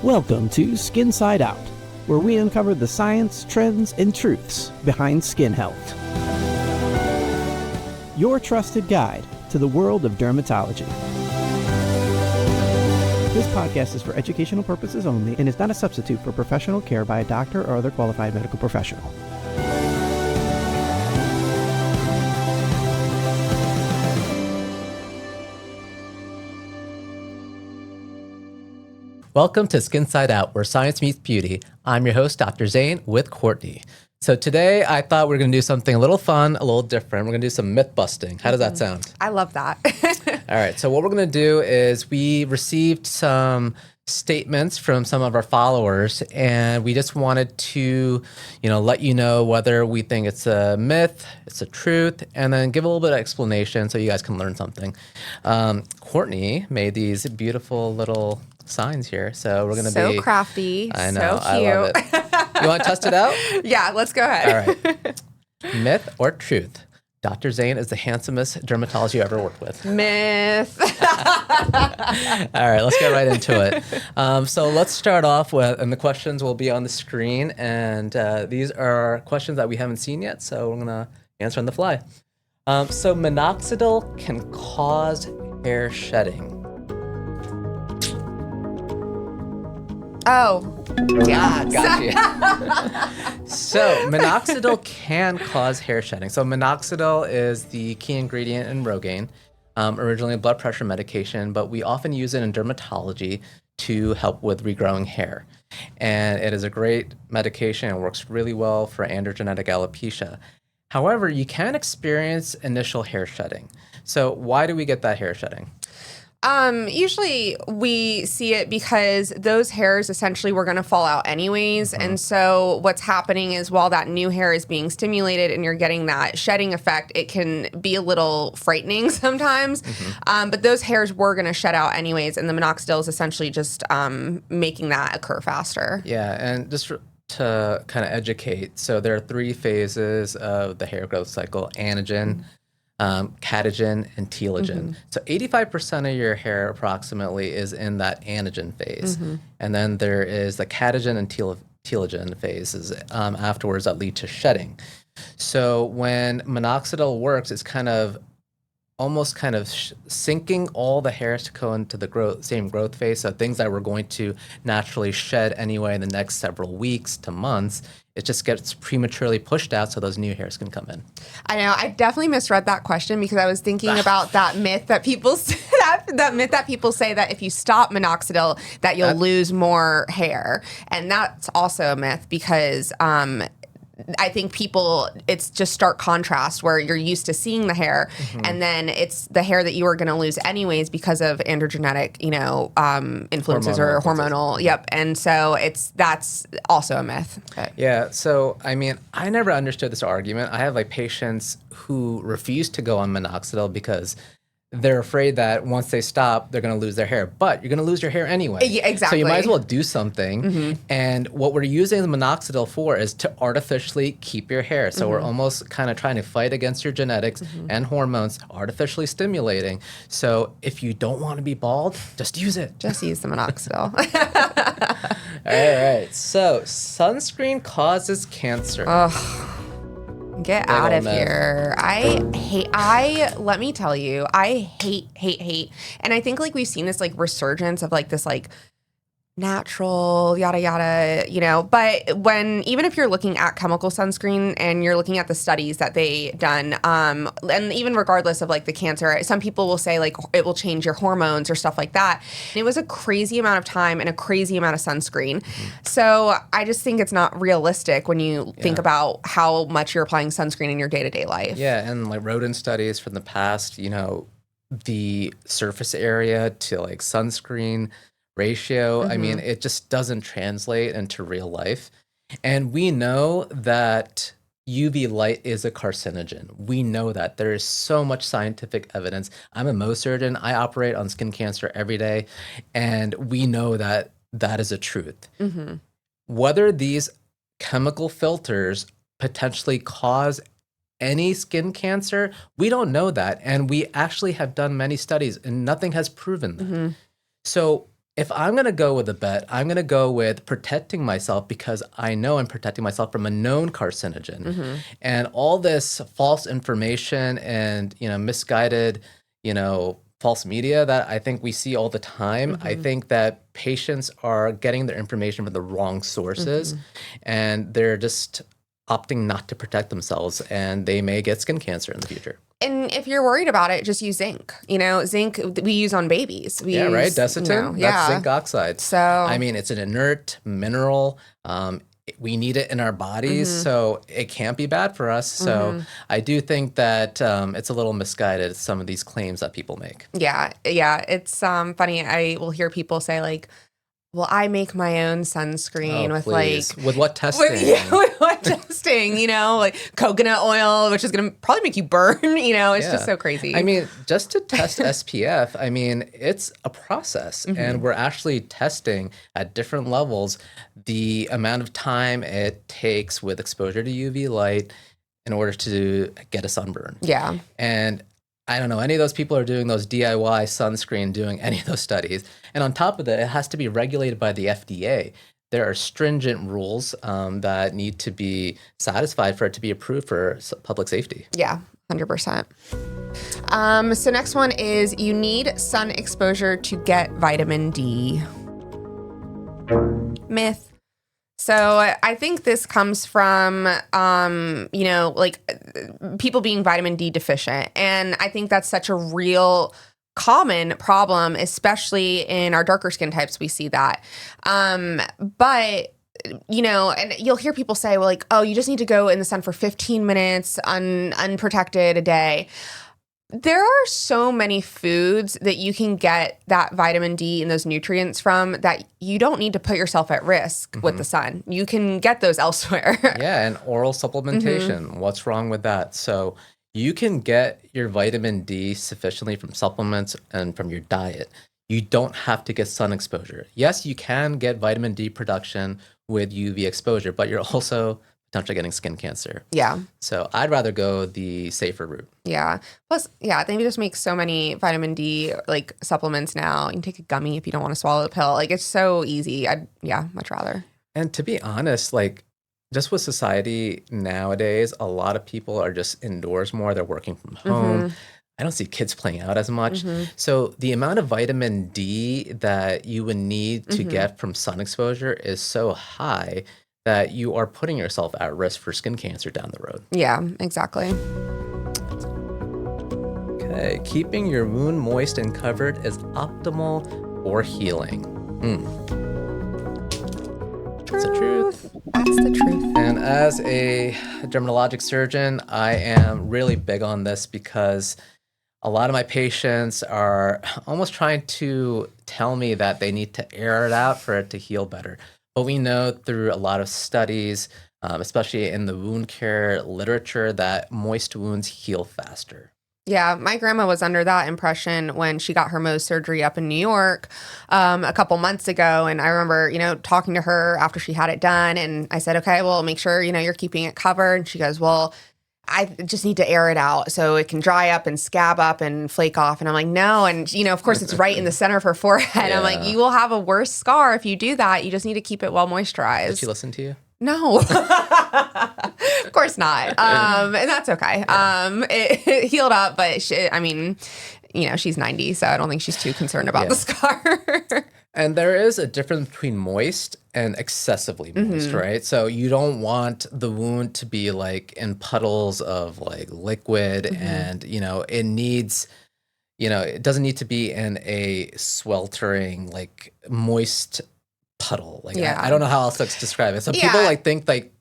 Welcome to Skin Side Out, where we uncover the science, trends, and truths behind skin health. Your trusted guide to the world of dermatology. This podcast is for educational purposes only and is not a substitute for professional care by a doctor or other qualified medical professional. Welcome to Skin Side Out, where science meets beauty. I'm your host, Dr. Zain with Courtney. So today I thought we were going to do something a little fun, a little different. We're going to do some myth busting. How does that sound? I love that. All right. So what we're going to do is we received some statements from some of our followers, and we just wanted to, let you know whether we think it's a myth, it's a truth, and then give a little bit of explanation so you guys can learn something. Courtney made these beautiful little signs here, so we're going to be so crafty. I know, so cute. I love it. You want to test it out? Yeah, let's go ahead. All right. Myth or truth? Dr. Zain is the handsomest dermatologist you ever worked with. Myth. All right, let's get right into it. So let's start off with, and the questions will be on the screen, and these are questions that we haven't seen yet, so we're going to answer on the fly. So minoxidil can cause hair shedding. Oh, yeah. Got you. So minoxidil can cause hair shedding. So minoxidil is the key ingredient in Rogaine, originally a blood pressure medication, but we often use it in dermatology to help with regrowing hair. And it is a great medication. It works really well for androgenetic alopecia. However, you can experience initial hair shedding. So why do we get that hair shedding? Usually we see it because those hairs essentially were going to fall out anyways. And so what's happening is while that new hair is being stimulated and you're getting that shedding effect, it can be a little frightening sometimes. But those hairs were going to shed out anyways. And the minoxidil is essentially just making that occur faster. Yeah. And just to kind of educate, so there are 3 phases of the hair growth cycle: anagen, catagen, and telogen. So 85% of your hair approximately is in that anagen phase. And then there is the catagen and telogen phases afterwards that lead to shedding. So when minoxidil works, it's almost sinking all the hairs to go into the same growth phase. So things that were going to naturally shed anyway in the next several weeks to months, it just gets prematurely pushed out so those new hairs can come in. I know. I definitely misread that question because I was thinking about that myth that people that myth that people say that if you stop minoxidil that you'll lose more hair. And that's also a myth because I think it's just stark contrast where you're used to seeing the hair and then it's the hair that you are going to lose anyways because of androgenetic, influences or hormonal. Yep. And so that's also a myth. But. Yeah. So, I never understood this argument. I have patients who refuse to go on minoxidil because they're afraid that once they stop, they're going to lose their hair. But you're going to lose your hair anyway. Yeah, exactly. So you might as well do something. And what we're using the minoxidil for is to artificially keep your hair. So we're almost kind of trying to fight against your genetics and hormones, artificially stimulating. So if you don't want to be bald, just use it. Just use the minoxidil. All right. So sunscreen causes cancer. Get out of here. Let me tell you, I hate. And I think we've seen this resurgence of this natural, yada, yada, but even if you're looking at chemical sunscreen and you're looking at the studies that they done, and even regardless of the cancer, some people will say it will change your hormones or stuff like that. And it was a crazy amount of time and a crazy amount of sunscreen. So I just think it's not realistic when you think about how much you're applying sunscreen in your day-to-day life. Yeah, and rodent studies from the past, the surface area to sunscreen ratio, it just doesn't translate into real life. And we know that UV light is a carcinogen. We know that. There is so much scientific evidence. I'm a Mohs surgeon. I operate on skin cancer every day, and we know that that is a truth. Whether these chemical filters potentially cause any skin cancer, we don't know that. And we actually have done many studies, and nothing has proven that. So if I'm going to go with a bet, I'm going to go with protecting myself because I know I'm protecting myself from a known carcinogen. And all this false information and, misguided, false media that I think we see all the time. I think that patients are getting their information from the wrong sources and they're just opting not to protect themselves and they may get skin cancer in the future. And if you're worried about it, just use zinc. Zinc we use on babies. We use, right? Desitin, that's zinc oxide. So I mean, it's an inert mineral. We need it in our bodies, so it can't be bad for us. So I do think that it's a little misguided, some of these claims that people make. Yeah. It's funny. I will hear people say like, well, I make my own sunscreen with please. With what testing? With what testing, like coconut oil, which is going to probably make you burn, it's just so crazy. I mean, just to test SPF, I mean, it's a process and we're actually testing at different levels the amount of time it takes with exposure to UV light in order to get a sunburn. Yeah. And I don't know, any of those people are doing those DIY sunscreen, doing any of those studies. And on top of that, it has to be regulated by the FDA. There are stringent rules that need to be satisfied for it to be approved for public safety. Yeah, 100%. So next one is you need sun exposure to get vitamin D. Myth. So I think this comes from, people being vitamin D deficient. And I think that's such a real common problem, especially in our darker skin types. We see that. But and you'll hear people say, well, like, oh, you just need to go in the sun for 15 minutes unprotected a day. There are so many foods that you can get that vitamin D and those nutrients from that you don't need to put yourself at risk with the sun. You can get those elsewhere. Yeah, and oral supplementation. What's wrong with that? So you can get your vitamin D sufficiently from supplements and from your diet. You don't have to get sun exposure. Yes, you can get vitamin D production with UV exposure, but you're also potentially getting skin cancer. Yeah. So I'd rather go the safer route. Yeah. Plus, they just make so many vitamin D like supplements now. You can take a gummy if you don't want to swallow a pill. Like it's so easy. Much rather. And to be honest, like just with society nowadays, a lot of people are just indoors more. They're working from home. I don't see kids playing out as much. So the amount of vitamin D that you would need to get from sun exposure is so high that you are putting yourself at risk for skin cancer down the road. Yeah, exactly. Okay, keeping your wound moist and covered is optimal for healing. That's the truth. That's the truth. And as a dermatologic surgeon, I am really big on this because a lot of my patients are almost trying to tell me that they need to air it out for it to heal better. But we know through a lot of studies, especially in the wound care literature, that moist wounds heal faster. Yeah, my grandma was under that impression when she got her Mohs surgery up in New York a couple months ago. And I remember, talking to her after she had it done. And I said, okay, well, make sure, you're keeping it covered. And she goes, well, I just need to air it out so it can dry up and scab up and flake off. And I'm like, no. And, of course, it's right in the center of her forehead. Yeah. I'm like, you will have a worse scar if you do that. You just need to keep it well moisturized. Did she listen to you? No, of course not. And that's okay. It healed up, but she's 90, so I don't think she's too concerned about the scar. And there is a difference between moist and excessively moist, right? So you don't want the wound to be like in puddles of like liquid and, it needs, it doesn't need to be in a sweltering, like moist puddle. Like, I don't know how else to describe it. So people think like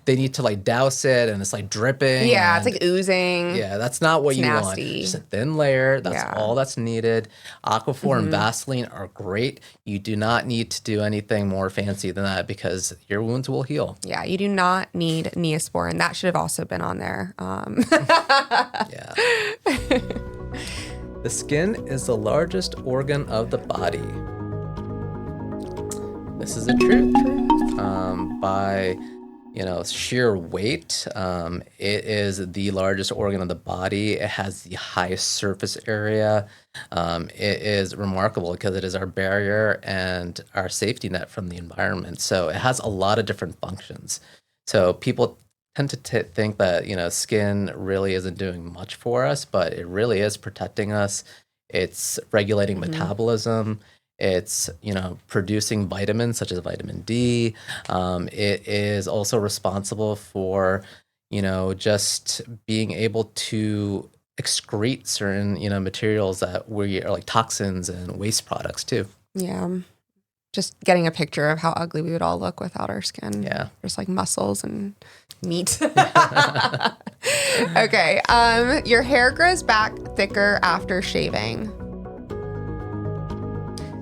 they need to like douse it and it's like dripping. Yeah, it's like oozing. Yeah, that's not what you nasty. want. Just a thin layer. That's all that's needed. Aquaphor and Vaseline are great. You do not need to do anything more fancy than that because your wounds will heal. Yeah, you do not need Neosporin. That should have also been on there. Yeah. The skin is the largest organ of the body. This is the truth. By sheer weight, it is the largest organ of the body. It has the highest surface area. It is remarkable because it is our barrier and our safety net from the environment. So it has a lot of different functions. So people tend to think that, skin really isn't doing much for us, but it really is protecting us. It's regulating metabolism. It's, producing vitamins such as vitamin D. It is also responsible for, just being able to excrete certain, materials that we are like toxins and waste products too. Yeah. Just getting a picture of how ugly we would all look without our skin. Yeah. Just like muscles and meat. Okay. Your hair grows back thicker after shaving.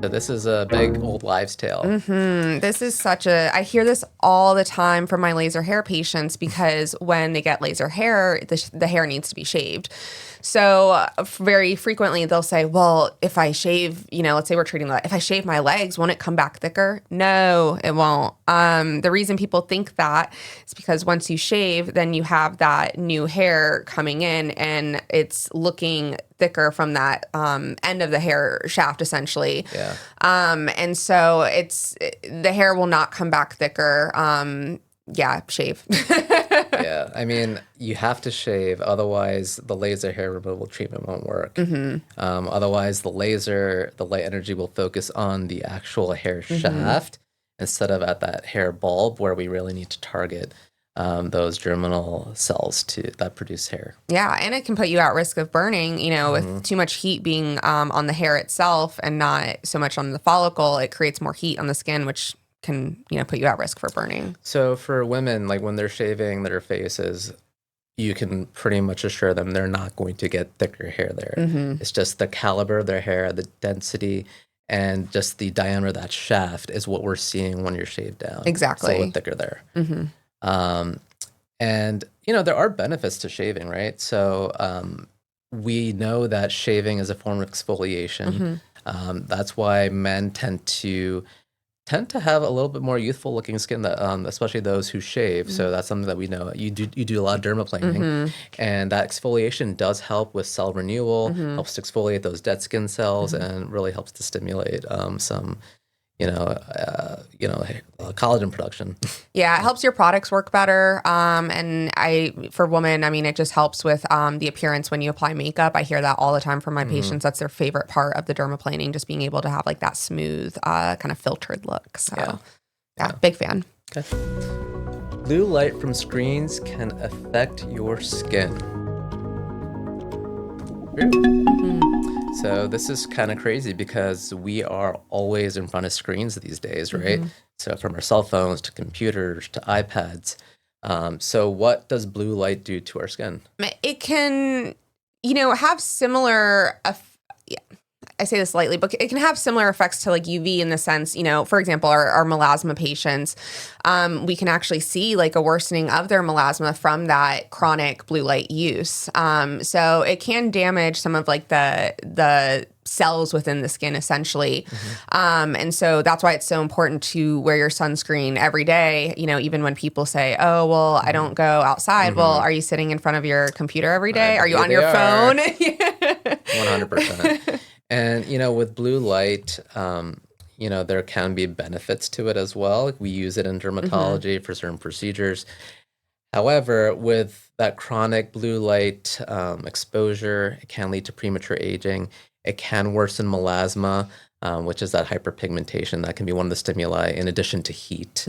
So this is a big old wives' tale. This is I hear this all the time from my laser hair patients because when they get laser hair, the hair needs to be shaved. So very frequently they'll say, well, if I shave, let's say we're treating that, if I shave my legs, won't it come back thicker? No, it won't. The reason people think that is because once you shave, then you have that new hair coming in and it's looking thicker from that end of the hair shaft, essentially. Yeah. And so the hair will not come back thicker. Shave. Yeah, I mean, you have to shave, otherwise the laser hair removal treatment won't work. Otherwise, the light energy will focus on the actual hair shaft instead of at that hair bulb where we really need to target those germinal cells that produce hair. Yeah, and it can put you at risk of burning, with too much heat being on the hair itself and not so much on the follicle. It creates more heat on the skin, which can, put you at risk for burning. So for women, like when they're shaving their faces, you can pretty much assure them they're not going to get thicker hair there. It's just the caliber of their hair, the density, and just the diameter of that shaft is what we're seeing when you're shaved down. Exactly. It's a little thicker there. And, there are benefits to shaving, right? So we know that shaving is a form of exfoliation. That's why men tend to have a little bit more youthful looking skin, that especially those who shave. So that's something that we know. You do a lot of dermaplaning, and that exfoliation does help with cell renewal, helps to exfoliate those dead skin cells, and really helps to stimulate some collagen production. Yeah, it helps your products work better. And for women, I mean, it just helps with the appearance when you apply makeup. I hear that all the time from my patients. That's their favorite part of the dermaplaning, just being able to have like that smooth, kind of filtered look. So yeah, big fan. Okay. Blue light from screens can affect your skin. So this is kind of crazy because we are always in front of screens these days, right? So from our cell phones to computers to iPads. So what does blue light do to our skin? It can, have similar, I say this lightly, but it can have similar effects to like UV in the sense, for example, our melasma patients, we can actually see like a worsening of their melasma from that chronic blue light use. So it can damage some of like the cells within the skin essentially. And so that's why it's so important to wear your sunscreen every day. Even when people say, oh, well, I don't go outside. Well, are you sitting in front of your computer every day? Are you on your phone? 100%. And, with blue light, there can be benefits to it as well. We use it in dermatology for certain procedures. However, with that chronic blue light exposure, it can lead to premature aging. It can worsen melasma, which is that hyperpigmentation. That can be one of the stimuli in addition to heat.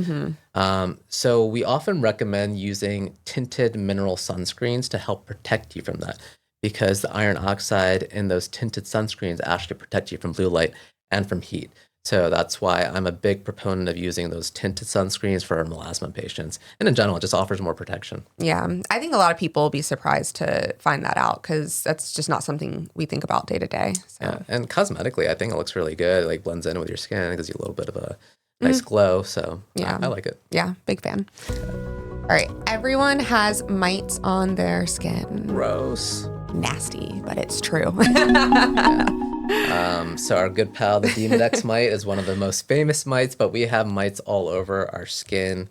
So we often recommend using tinted mineral sunscreens to help protect you from that, because the iron oxide in those tinted sunscreens actually protect you from blue light and from heat. So that's why I'm a big proponent of using those tinted sunscreens for our melasma patients. And in general, it just offers more protection. Yeah, I think a lot of people will be surprised to find that out because that's just not something we think about day to day. Yeah, and cosmetically, I think it looks really good. It like blends in with your skin, gives you a little bit of a nice glow. So yeah, I like it. Yeah, big fan. All right, everyone has mites on their skin. Gross. Nasty, but it's true. So our good pal, the Demon X mite, is one of the most famous mites, but we have mites all over our skin.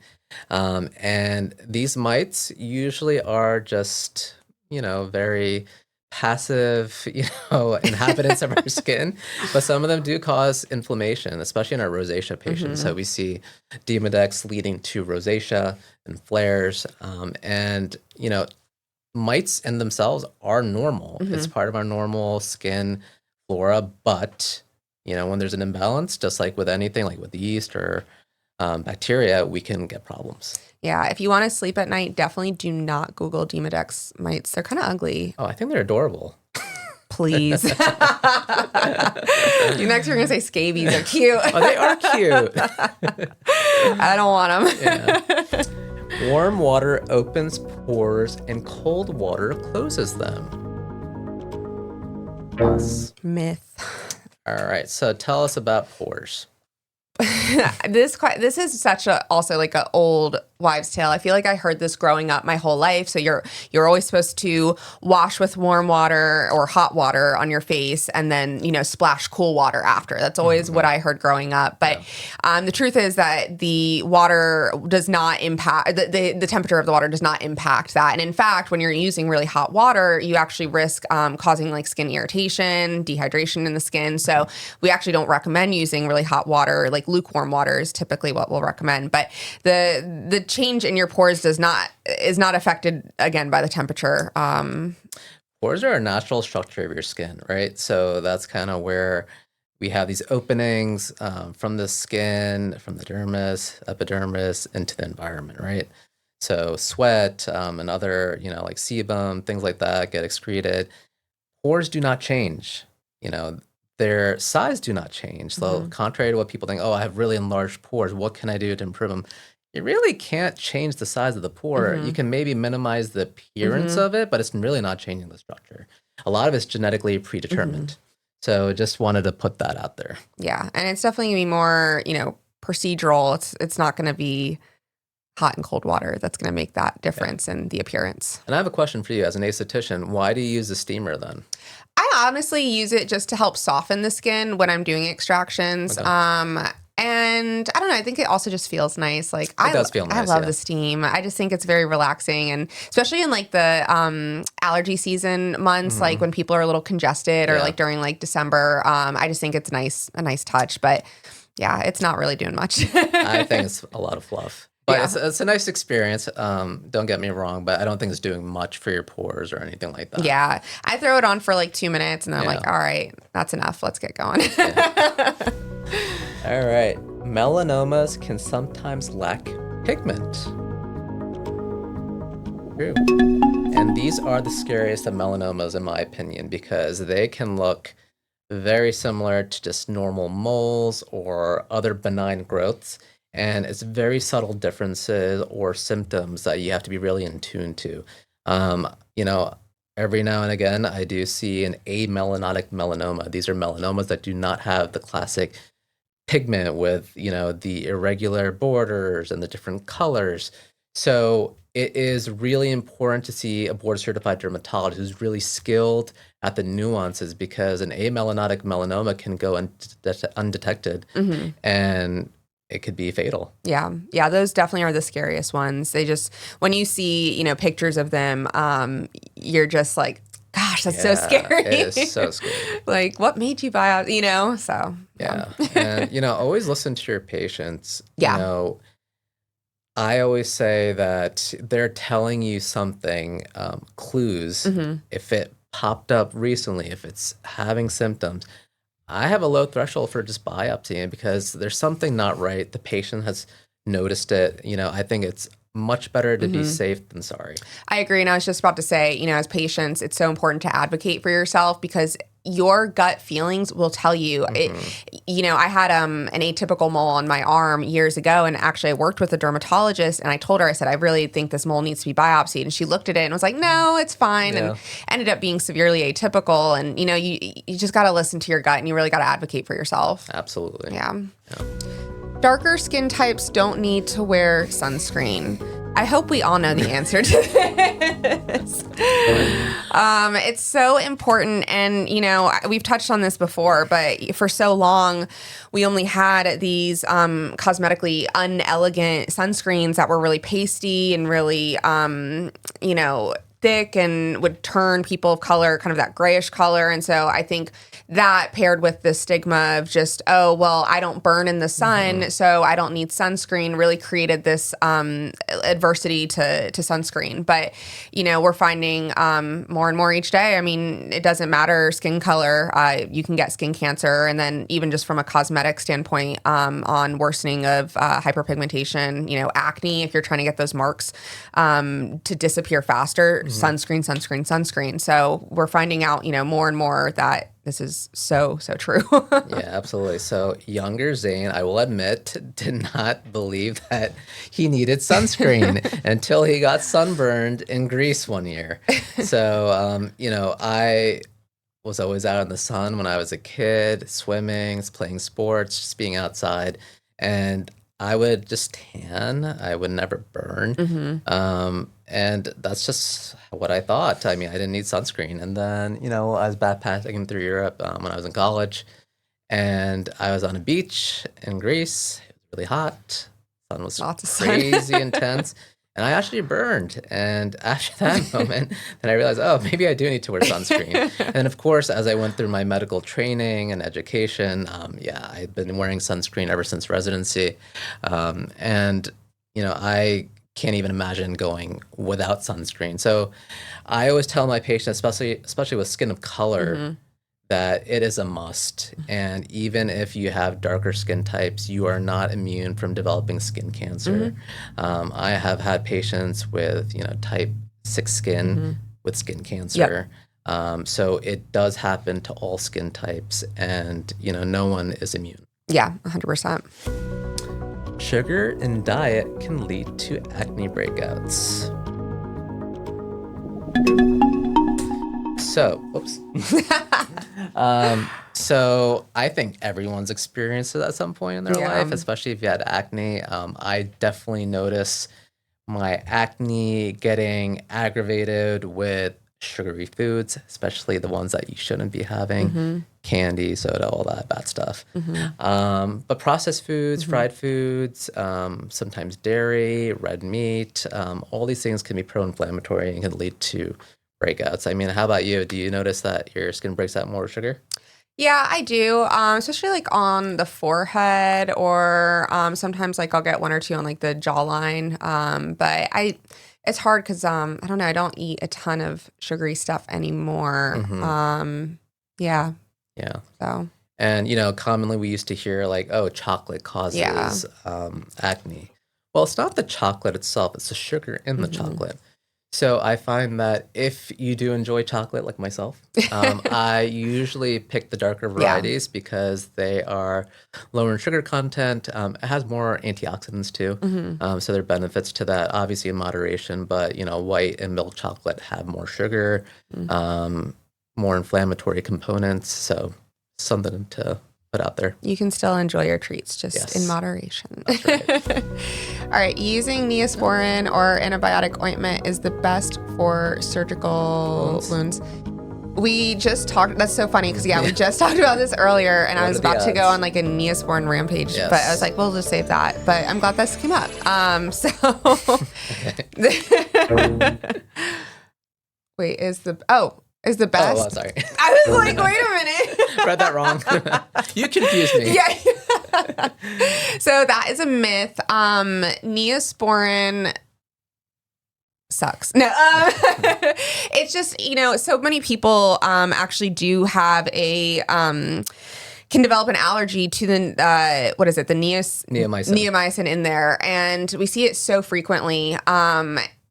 And these mites usually are just, very passive, inhabitants of our skin, but some of them do cause inflammation, especially in our rosacea patients. So we see Demodex leading to rosacea and flares. And, mites in themselves are normal. It's part of our normal skin flora, but, when there's an imbalance, just like with anything, like with yeast or bacteria, we can get problems. Yeah, if you want to sleep at night, definitely do not Google Demodex mites. They're kind of ugly. Oh, I think they're adorable. Please. You next you're going to say scabies are cute. Oh, they are cute. I don't want them. Yeah. Warm water opens pores and cold water closes them. Yes. Myth. All right, so tell us about pores. This is such a also like an old wives' tale. I feel like I heard this growing up my whole life. So you're always supposed to wash with warm water or hot water on your face, and then splash cool water after. That's always what I heard growing up. But the truth is that the water does not impact the temperature of the water does not impact that. And in fact, when you're using really hot water, you actually risk causing like skin irritation, dehydration in the skin. So we actually don't recommend using really hot water. Like lukewarm water is typically what we'll recommend. But the change in your pores is not affected again by the temperature. Pores are a natural structure of your skin, right? So that's kind of where we have these openings from the skin, from the dermis, epidermis, into the environment, right? So sweat and other, like sebum, things like that get excreted. Pores do not change, their size do not change. So contrary to what people think, oh, I have really enlarged pores, what can I do to improve them? You really can't change the size of the pore. You can maybe minimize the appearance of it, but it's really not changing the structure. A lot of it's genetically predetermined. So just wanted to put that out there. Yeah, and it's definitely going to be more, procedural. It's not going to be hot and cold water that's going to make that difference in the appearance. And I have a question for you as an esthetician. Why do you use the steamer then? I honestly use it just to help soften the skin when I'm doing extractions. Okay. And I don't know, I think it also just feels nice. Like It does feel nice, I love the steam. I just think it's very relaxing, and especially in like the allergy season months, like when people are a little congested or like during like December, I just think it's a nice touch. But yeah, it's not really doing much. I think it's a lot of fluff. But it's a nice experience. Don't get me wrong, but I don't think it's doing much for your pores or anything like that. Yeah. I throw it on for like 2 minutes and then I'm like, all right, that's enough. Let's get going. All right. Melanomas can sometimes lack pigment. True. And these are the scariest of melanomas, in my opinion, because they can look very similar to just normal moles or other benign growths. And it's very subtle differences or symptoms that you have to be really in tune to. Every now and again, I do see an amelanotic melanoma. These are melanomas that do not have the classic pigment with, the irregular borders and the different colors. So it is really important to see a board-certified dermatologist who's really skilled at the nuances, because an amelanotic melanoma can go undetected and it could be fatal. Yeah. Yeah. Those definitely are the scariest ones. They just, when you see, pictures of them, you're just like, gosh, that's so scary. It is so scary. Like, what made you buy out, so. Yeah. And, always listen to your patients. Yeah. I always say that they're telling you something, clues, if it popped up recently, if it's having symptoms. I have a low threshold for just biopsying because there's something not right. The patient has noticed it. I think it's much better to be safe than sorry. I agree. And I was just about to say, as patients, it's so important to advocate for yourself, because your gut feelings will tell you. I had an atypical mole on my arm years ago, and actually I worked with a dermatologist, and I told her, I said, I really think this mole needs to be biopsied. And she looked at it and was like, no, it's fine. And ended up being severely atypical. And, you just got to listen to your gut, and you really got to advocate for yourself. Absolutely. Yeah. Darker skin types don't need to wear sunscreen. I hope we all know the answer to this. It's so important. And, we've touched on this before, but for so long, we only had these cosmetically unelegant sunscreens that were really pasty and really, thick and would turn people of color, kind of that grayish color. And so I think that paired with the stigma of just, oh, well, I don't burn in the sun, so I don't need sunscreen, really created this adversity to sunscreen. But, we're finding more and more each day. I mean, it doesn't matter skin color. You can get skin cancer. And then even just from a cosmetic standpoint on worsening of hyperpigmentation, acne, if you're trying to get those marks to disappear faster, sunscreen. So we're finding out, more and more that this is so true. Yeah, absolutely. So younger Zain, I will admit, did not believe that he needed sunscreen until he got sunburned in Greece one year. So, I was always out in the sun when I was a kid, swimming, playing sports, just being outside. And I would just tan. I would never burn. And that's just what I thought. I mean, I didn't need sunscreen. And then, I was backpacking through Europe when I was in college. And I was on a beach in Greece. It was really hot. Sun was crazy intense. And I actually burned. And after that moment, then I realized, oh, maybe I do need to wear sunscreen. And of course, as I went through my medical training and education, I've been wearing sunscreen ever since residency. I can't even imagine going without sunscreen. So I always tell my patients, especially with skin of color, that it is a must. And even if you have darker skin types, you are not immune from developing skin cancer. I have had patients with, type 6 skin with skin cancer. So it does happen to all skin types, and, no one is immune. Yeah, 100%. Sugar in diet can lead to acne breakouts. So, so I think everyone's experienced it at some point in their life, especially if you had acne. I definitely notice my acne getting aggravated with sugary foods, especially the ones that you shouldn't be having, candy, soda, all that bad stuff. But processed foods, fried foods, sometimes dairy, red meat, all these things can be pro-inflammatory and can lead to breakouts. I mean, how about you? Do you notice that your skin breaks out more with sugar? Yeah, I do, especially like on the forehead, or sometimes like I'll get one or two on like the jawline. But it's hard because I don't know, I don't eat a ton of sugary stuff anymore. Yeah. So. And commonly we used to hear like, oh, chocolate causes acne. Well, it's not the chocolate itself; it's the sugar in the chocolate. So I find that if you do enjoy chocolate, like myself, I usually pick the darker varieties because they are lower in sugar content. It has more antioxidants too. So there are benefits to that, obviously in moderation, but white and milk chocolate have more sugar, more inflammatory components. So something to put out there. You can still enjoy your treats, just in moderation. That's right. All right. Using Neosporin or antibiotic ointment is the best for surgical wounds. We just talked. That's so funny because we just talked about this earlier, and I was about to go on like a Neosporin rampage, but I was like, we'll just save that. But I'm glad this came up. Wait, is the best? Oh, sorry. I was like, wait a minute. Read that wrong. You confused me. Yeah. So that is a myth. Neosporin sucks. No, it's just, so many people actually do have a can develop an allergy to the what is it, the neomycin in there, and we see it so frequently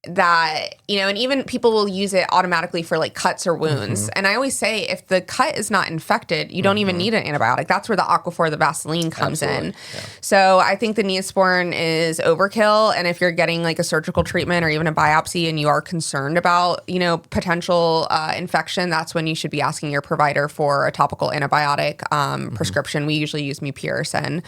that, and even people will use it automatically for like cuts or wounds. And I always say, if the cut is not infected, you don't even need an antibiotic. That's where the Aquaphor, the Vaseline comes in. Yeah. So I think the Neosporin is overkill. And if you're getting like a surgical treatment or even a biopsy and you are concerned about, potential infection, that's when you should be asking your provider for a topical antibiotic prescription. We usually use mupirocin,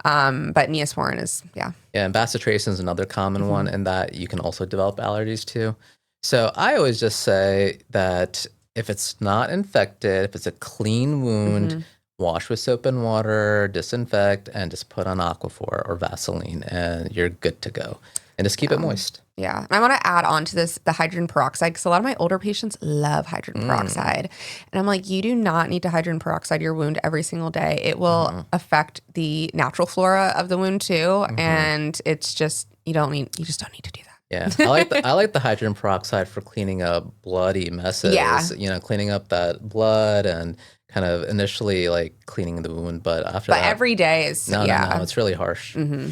but Neosporin is, Yeah, and bacitracin is another common one, and that you can also develop allergies to. So I always just say that if it's not infected, if it's a clean wound, wash with soap and water, disinfect, and just put on Aquaphor or Vaseline, and you're good to go. And just keep it moist. Yeah. And I want to add on to this the hydrogen peroxide, because a lot of my older patients love hydrogen peroxide. And I'm like, you do not need to hydrogen peroxide your wound every single day. It will affect the natural flora of the wound too. And it's just, you just don't need to do that. Yeah, I like the hydrogen peroxide for cleaning up bloody messes. Yeah. Cleaning up that blood and kind of initially like cleaning the wound, but after that, every day is no, it's really harsh. Yeah.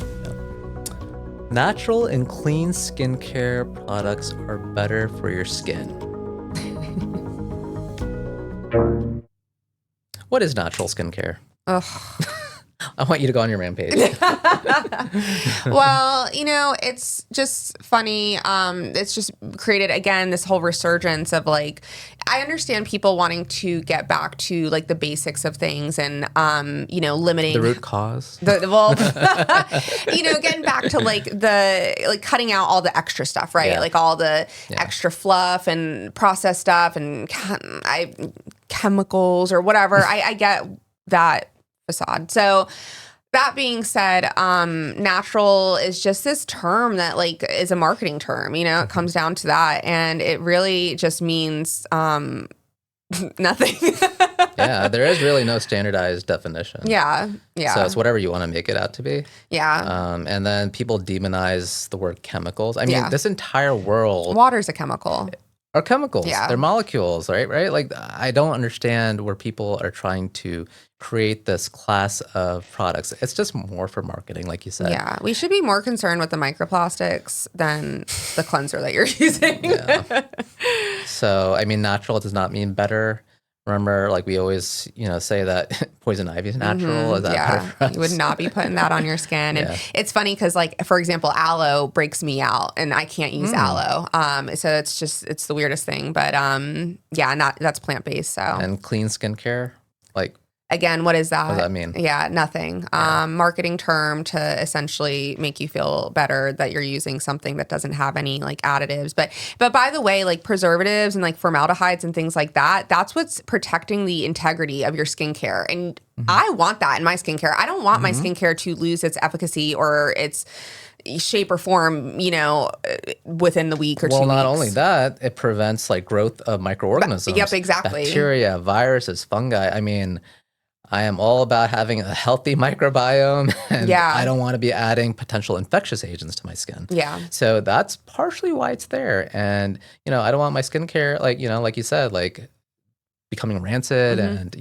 Natural and clean skincare products are better for your skin. What is natural skincare? Ugh. I want you to go on your rampage. Well, it's just funny. It's just created, again, this whole resurgence of like, I understand people wanting to get back to like the basics of things and, limiting the root cause. Getting back to like cutting out all the extra stuff, right? Yeah. Like all the extra fluff and processed stuff and chemicals or whatever. I get that facade. So that being said, natural is just this term that like is a marketing term, it comes down to that. And it really just means nothing. Yeah, there is really no standardized definition. Yeah. So it's whatever you want to make it out to be. Yeah. And then people demonize the word chemicals. I mean, this entire world. Water's a chemical. Are chemicals. Yeah. They're molecules, right? Like, I don't understand where people are trying to create this class of products. It's just more for marketing, like you said. Yeah. We should be more concerned with the microplastics than the cleanser that you're using. Yeah. So, I mean, natural does not mean better. Remember, like we always, say that poison ivy is natural. Is that better for us? You would not be putting that on your skin. And it's funny because, like, for example, aloe breaks me out, and I can't use aloe. So it's the weirdest thing. But that's plant based. So and clean skincare, like. Again, what is that? What does that mean? Yeah, nothing. Marketing term to essentially make you feel better that you're using something that doesn't have any like additives. But by the way, like preservatives and like formaldehydes and things like that, that's what's protecting the integrity of your skincare. And I want that in my skincare. I don't want my skincare to lose its efficacy or its shape or form, within the week or 2 weeks. Well, not only that, it prevents like growth of microorganisms. Yep, exactly. Bacteria, viruses, fungi. I mean, I am all about having a healthy microbiome, and I don't want to be adding potential infectious agents to my skin. Yeah. So that's partially why it's there. And, I don't want my skincare, like, like you said, like becoming rancid and,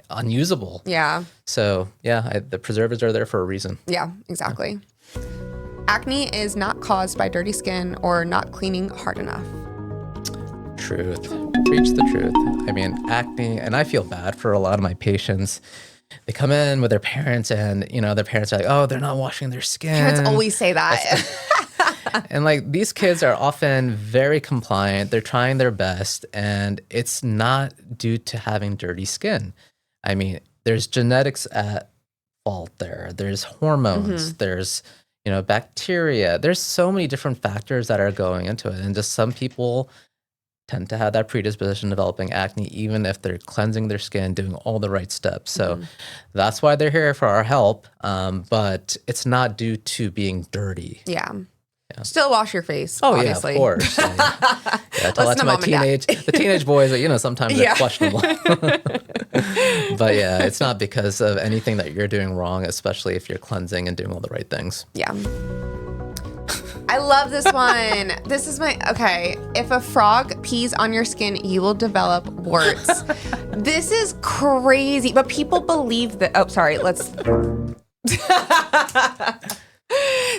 unusable. Yeah. So, the preservatives are there for a reason. Yeah, exactly. Acne is not caused by dirty skin or not cleaning hard enough. Truth. Preach the truth. I mean, acne, and I feel bad for a lot of my patients. They come in with their parents and, their parents are like, oh, they're not washing their skin. Parents always say that. And like these kids are often very compliant. They're trying their best, and it's not due to having dirty skin. I mean, there's genetics at fault there. There's hormones. There's, bacteria. There's so many different factors that are going into it. And just some people tend to have that predisposition developing acne, even if they're cleansing their skin, doing all the right steps. So that's why they're here for our help. But it's not due to being dirty. Yeah. Still wash your face. Oh, obviously. yeah, of course. I tell that to my the teenage boys that, sometimes they're questionable. But it's not because of anything that you're doing wrong, especially if you're cleansing and doing all the right things. Yeah. I love this one. This is okay. If a frog pees on your skin, you will develop warts. This is crazy, but people believe that. Oh, sorry.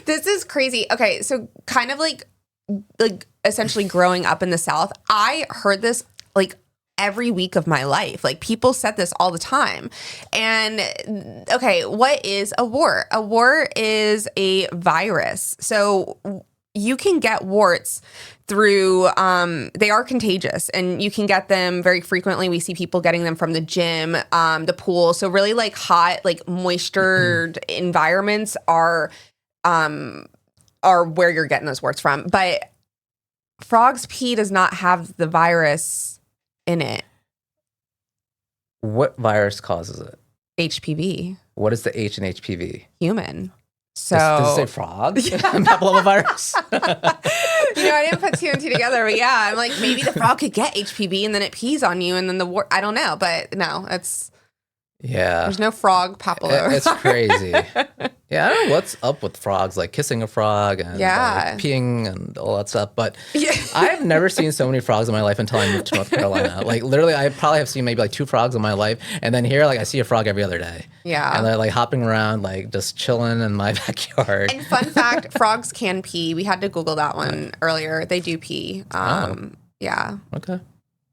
This is crazy. Okay, so kind of like essentially growing up in the South, I heard this like every week of my life. Like people said this all the time. And okay, what is a wart? A wart is a virus. So you can get warts through, they are contagious and you can get them very frequently. We see people getting them from the gym, the pool. So really like hot, like moistured environments are where you're getting those warts from. But frog's pee does not have the virus in it. What virus causes it? HPV. What is the H in HPV? Human. So Does it say frog? Papillomavirus? I didn't put two and two together, but yeah, I'm like, maybe the frog could get HPV and then it pees on you and then I don't know, but no, there's no frog papillomavirus. It's crazy. Yeah, I don't know what's up with frogs, like kissing a frog and like, peeing and all that stuff. But I've never seen so many frogs in my life until I moved to North Carolina. Like literally, I probably have seen maybe like 2 frogs in my life. And then here, like I see a frog every other day. Yeah. And they're like hopping around, like just chilling in my backyard. And fun fact, frogs can pee. We had to Google that one earlier. They do pee. Yeah. Okay.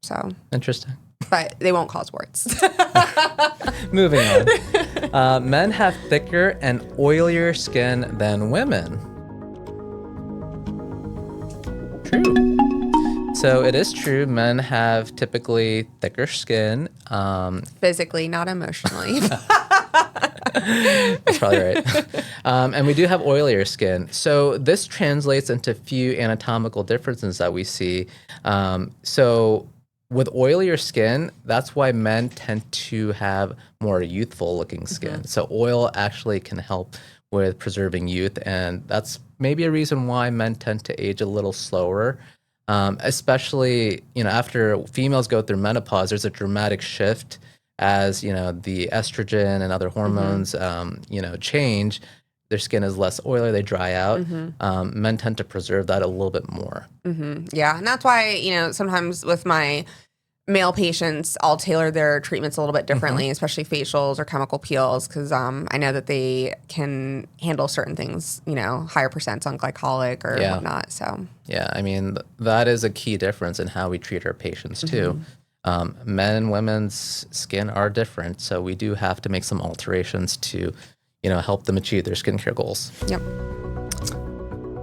So. Interesting. But they won't cause warts. Moving on. Men have thicker and oilier skin than women. True. So it is true. Men have typically thicker skin. Physically, not emotionally. That's probably right. And we do have oilier skin. So this translates into few anatomical differences that we see. So with oilier skin, that's why men tend to have more youthful looking skin. So oil actually can help with preserving youth. And that's maybe a reason why men tend to age a little slower. Especially, after females go through menopause, there's a dramatic shift as, the estrogen and other hormones, change. Their skin is less oily, they dry out. Men tend to preserve that a little bit more. Yeah, and that's why, sometimes with my male patients, I'll tailor their treatments a little bit differently, especially facials or chemical peels, because I know that they can handle certain things, higher percents on glycolic or whatnot. So yeah, I mean, that is a key difference in how we treat our patients too. Men and women's skin are different, so we do have to make some alterations to, help them achieve their skincare goals. Yep.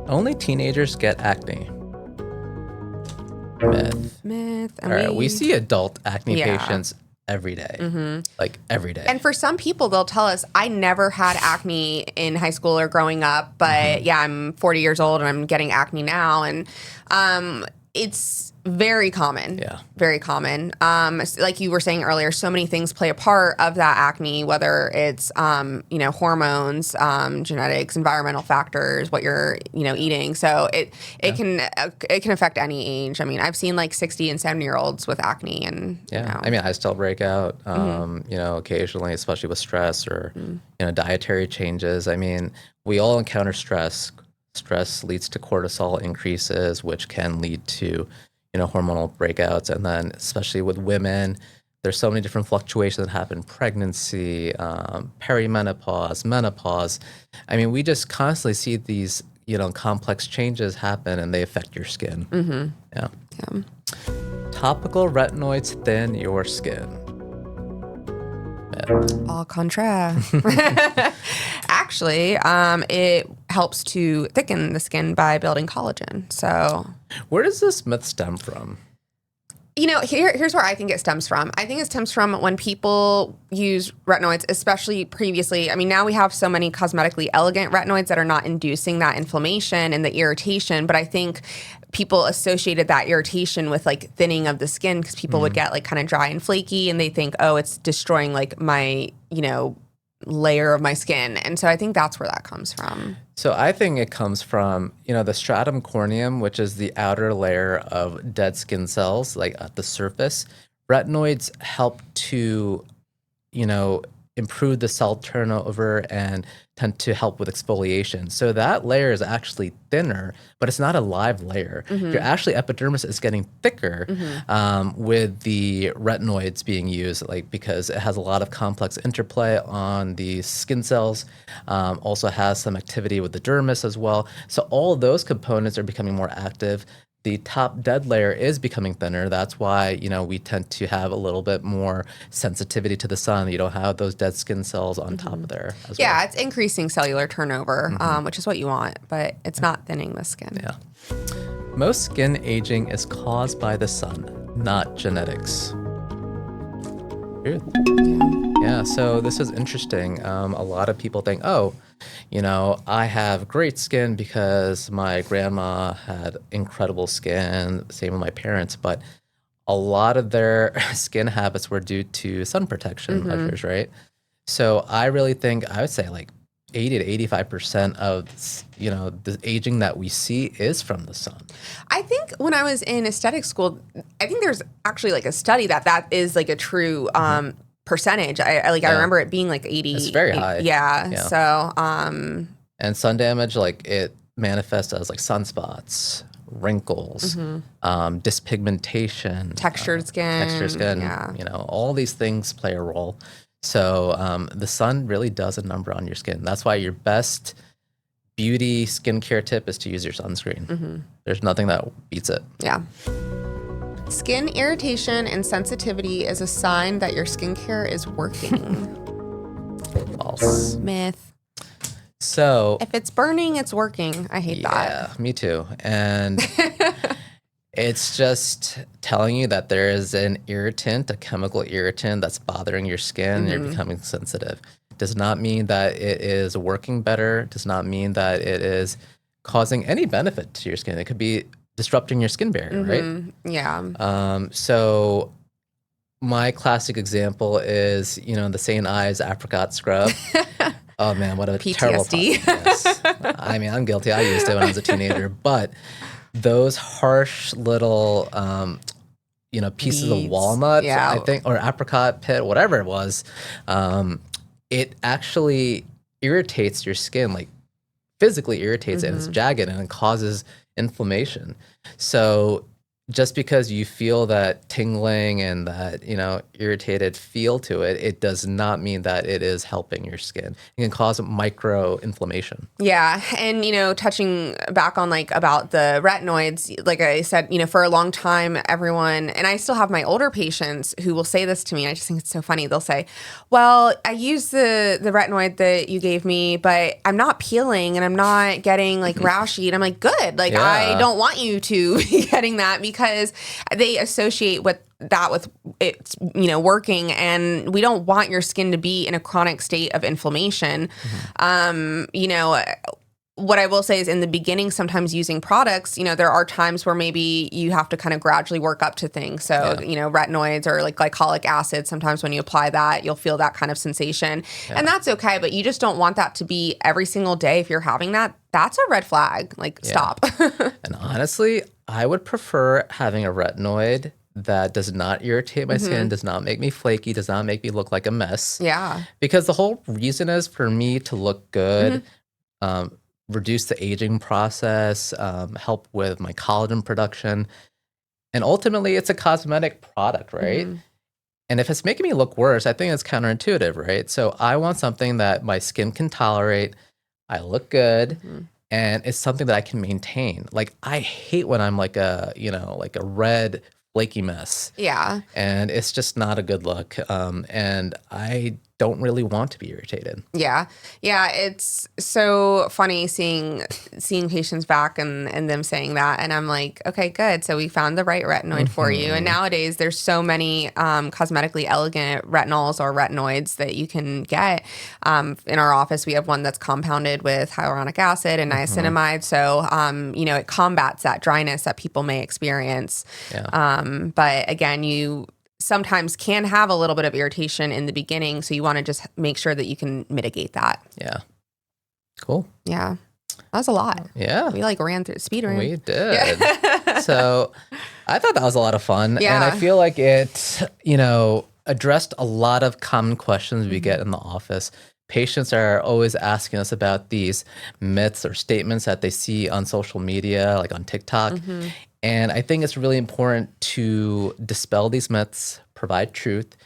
Only teenagers get acne. Myth. And all right, we see adult acne patients every day, like every day. And for some people, they'll tell us, I never had acne in high school or growing up, but I'm 40 years old and I'm getting acne now. And it's very common. Yeah. Very common. Like you were saying earlier, so many things play a part of that acne, whether it's, hormones, genetics, environmental factors, what you're, eating. So it can affect any age. I mean, I've seen like 60 and 70-year-olds with acne and, I mean, I still break out, occasionally, especially with stress or, dietary changes. I mean, we all encounter stress. Stress leads to cortisol increases, which can lead to, hormonal breakouts. And then especially with women, there's so many different fluctuations that happen: pregnancy, perimenopause, menopause. I mean, we just constantly see these, complex changes happen and they affect your skin. Yeah. Topical retinoids thin your skin. Au contraire. Actually, it helps to thicken the skin by building collagen. So, where does this myth stem from? Here's where I think it stems from. I think it stems from when people use retinoids, especially previously. I mean, now we have so many cosmetically elegant retinoids that are not inducing that inflammation and the irritation. But I think people associated that irritation with like thinning of the skin because people would get like kind of dry and flaky and they think, oh, it's destroying like my, layer of my skin. And so I think that's where that comes from. So I think it comes from, the stratum corneum, which is the outer layer of dead skin cells, like at the surface. Retinoids help to, improve the cell turnover and tend to help with exfoliation. So that layer is actually thinner, but it's not a live layer. Your actually epidermis is getting thicker with the retinoids being used, because it has a lot of complex interplay on the skin cells, also has some activity with the dermis as well. So all of those components are becoming more active. The top dead layer is becoming thinner. That's why, we tend to have a little bit more sensitivity to the sun. You don't have those dead skin cells on top of there as well. Yeah, it's increasing cellular turnover, which is what you want, but it's not thinning the skin. Yeah. Most skin aging is caused by the sun, not genetics. Good. Yeah, so this is interesting. A lot of people think, I have great skin because my grandma had incredible skin, same with my parents, but a lot of their skin habits were due to sun protection measures, right? So I really think I would say like 80 to 85% of the aging that we see is from the sun. I think when I was in aesthetic school, I think there's actually like a study that is like a true percentage. I remember it being like 80. It's very high. Yeah. So and sun damage, like it manifests as like sunspots, wrinkles, dyspigmentation, textured skin. Yeah. All these things play a role. So the sun really does a number on your skin. That's why your best beauty skincare tip is to use your sunscreen. There's nothing that beats it. Yeah. Skin irritation and sensitivity is a sign that your skincare is working. False. Myth. So if it's burning, it's working. I hate that. Yeah, me too. And it's just telling you that there is an irritant, a chemical irritant that's bothering your skin and you're becoming sensitive. Does not mean that it is working better. Does not mean that it is causing any benefit to your skin. It could be disrupting your skin barrier, right? Yeah. So my classic example is, the St. Ives apricot scrub. Oh man, what a terrible PTSD. Yes. I mean, I'm guilty. I used it when I was a teenager, but those harsh little, pieces Beads. of walnut, Yeah. I think, or apricot pit, whatever it was, it actually irritates your skin, like physically irritates it, and it's jagged and it causes inflammation. So just because you feel that tingling and that, irritated feel to it, it does not mean that it is helping your skin. It can cause micro inflammation. Yeah. And, touching back on about the retinoids, like I said, for a long time, everyone, and I still have my older patients who will say this to me. I just think it's so funny. They'll say, well, I use the retinoid that you gave me, but I'm not peeling and I'm not getting rashy. And I'm like, good. I don't want you to be getting that because they associate with it's working, and we don't want your skin to be in a chronic state of inflammation. What I will say is in the beginning, sometimes using products, there are times where maybe you have to kind of gradually work up to things. So, retinoids or glycolic acid, sometimes when you apply that, you'll feel that kind of sensation. And that's okay, but you just don't want that to be every single day. If you're having that, that's a red flag. Stop. And honestly, I would prefer having a retinoid that does not irritate my skin, does not make me flaky, does not make me look like a mess. Yeah. Because the whole reason is for me to look good, reduce the aging process, help with my collagen production. And ultimately, it's a cosmetic product, right? And if it's making me look worse, I think it's counterintuitive, right? So I want something that my skin can tolerate, I look good, and it's something that I can maintain. I hate when I'm like a red, flaky mess. Yeah. And it's just not a good look. And I don't really want to be irritated. Yeah. Yeah. It's so funny seeing patients back and them saying that. And I'm like, okay, good. So we found the right retinoid for you. And nowadays there's so many cosmetically elegant retinols or retinoids that you can get. In our office, we have one that's compounded with hyaluronic acid and niacinamide. So, it combats that dryness that people may experience. Yeah. But again, you sometimes can have a little bit of irritation in the beginning. So you want to just make sure that you can mitigate that. Yeah. Cool. Yeah. That was a lot. Yeah. We ran through speed ran. We did. Yeah. So I thought that was a lot of fun. Yeah. And I feel like it, addressed a lot of common questions we get in the office. Patients are always asking us about these myths or statements that they see on social media, like on TikTok. And I think it's really important to dispel these myths, provide truth,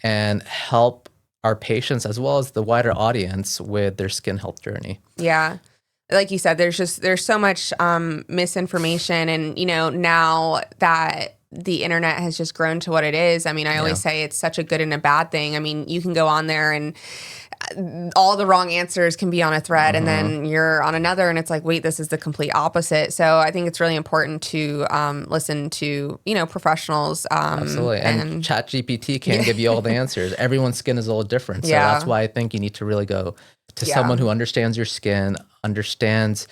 and help our patients as well as the wider audience with their skin health journey. Yeah. Like you said, there's so much misinformation. And, now that the internet has just grown to what it is, I mean, I always say it's such a good and a bad thing. I mean, you can go on there and all the wrong answers can be on a thread and then you're on another and it's like, wait, this is the complete opposite. So I think it's really important to listen to, professionals. Absolutely. And ChatGPT can't give you all the answers. Everyone's skin is a little different. So that's why I think you need to really go to Yeah. someone who understands your skin, understands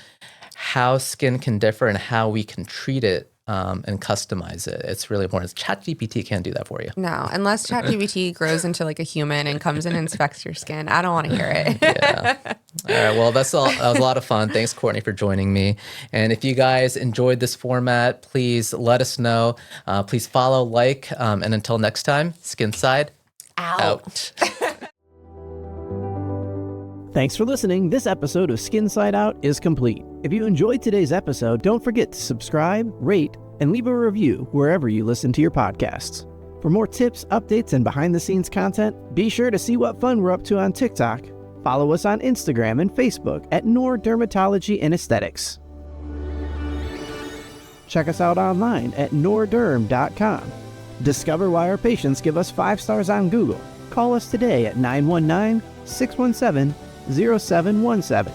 how skin can differ and how we can treat it and customize it. It's really important. ChatGPT can't do that for you. No, unless ChatGPT grows into like a human and comes and inspects your skin. I don't want to hear it. Yeah. All right. Well, that was a lot of fun. Thanks, Courtney, for joining me. And if you guys enjoyed this format, please let us know. Please follow, like, and until next time, Skin Side out. Thanks for listening. This episode of Skin Side Out is complete. If you enjoyed today's episode, don't forget to subscribe, rate, and leave a review wherever you listen to your podcasts. For more tips, updates, and behind-the-scenes content, be sure to see what fun we're up to on TikTok. Follow us on Instagram and Facebook at Nor Dermatology and Aesthetics. Check us out online at norderm.com. Discover why our patients give us 5 stars on Google. Call us today at 919-617-0717.